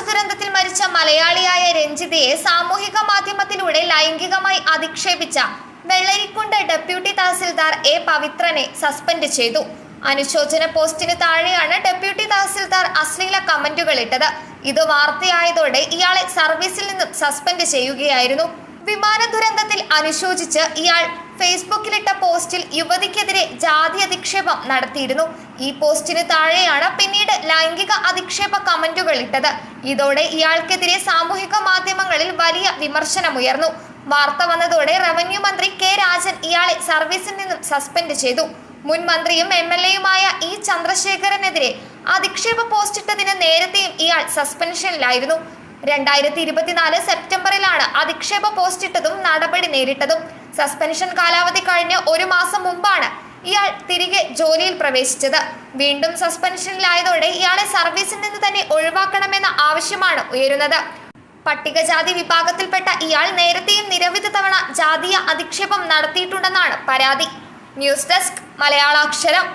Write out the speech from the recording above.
ദുരന്തത്തിൽ മരിച്ച മലയാളിയായ രഞ്ജിതയെ സാമൂഹിക മാധ്യമത്തിലൂടെ ലൈംഗികമായി അധിക്ഷേപിച്ച വെള്ളരിക്കുണ്ട് ഡെപ്യൂട്ടി തഹസിൽദാർ എ പവിത്രനെ സസ്പെൻഡ് ചെയ്തു. അനുശോചന പോസ്റ്റിന് താഴെയാണ് ഡെപ്യൂട്ടി തഹസിൽദാർ അശ്ലീല കമന്റുകൾ ഇട്ടത്. ഇത് വാർത്തയായതോടെ ഇയാളെ സർവീസിൽ നിന്നും സസ്പെൻഡ് ചെയ്യുകയായിരുന്നു. വിമാന ദുരന്തത്തിൽ അനുശോചിച്ച് ഇയാൾ ഫേസ്ബുക്കിലിട്ട പോസ്റ്റിൽ യുവതിക്കെതിരെ ജാതി അധിക്ഷേപം നടത്തിയിരുന്നു. ഈ പോസ്റ്റിന് താഴെയാണ് പിന്നീട് ലൈംഗിക അധിക്ഷേപ കമന്റുകൾ ഇട്ടത്. ഇതോടെ ഇയാൾക്കെതിരെ സാമൂഹിക മാധ്യമങ്ങളിൽ വലിയ വിമർശനമുയർന്നു. വാർത്ത വന്നതോടെ റവന്യൂ മന്ത്രി കെ രാജൻ ഇയാളെ സർവീസിൽ നിന്നും സസ്പെൻഡ് ചെയ്തു. മുൻ മന്ത്രിയും MLA-യുമായ ഇ ചന്ദ്രശേഖരനെതിരെ അധിക്ഷേപ പോസ്റ്റിട്ടതിന് നേരത്തെയും ഇയാൾ സസ്പെൻഷനിലായിരുന്നു. 2024 സെപ്റ്റംബറിലാണ് അധിക്ഷേപ പോസ്റ്റിട്ടതും നടപടി നേരിട്ടതും. സസ്പെൻഷൻ കാലാവധി കഴിഞ്ഞ് 1 മാസം മുമ്പാണ് ഇയാൾ തിരികെ ജോലിയിൽ പ്രവേശിച്ചത്. വീണ്ടും സസ്പെൻഷനിലായതോടെ ഇയാളെ സർവീസിൽ നിന്ന് തന്നെ ഒഴിവാക്കണമെന്ന ആവശ്യമാണ് ഉയരുന്നത്. പട്ടികജാതി വിഭാഗത്തിൽപ്പെട്ട ഇയാൾ നേരത്തെയും നിരവധി തവണ ജാതീയ അധിക്ഷേപം നടത്തിയിട്ടുണ്ടെന്നാണ് പരാതി. News desk മലയാളാക്ഷരം.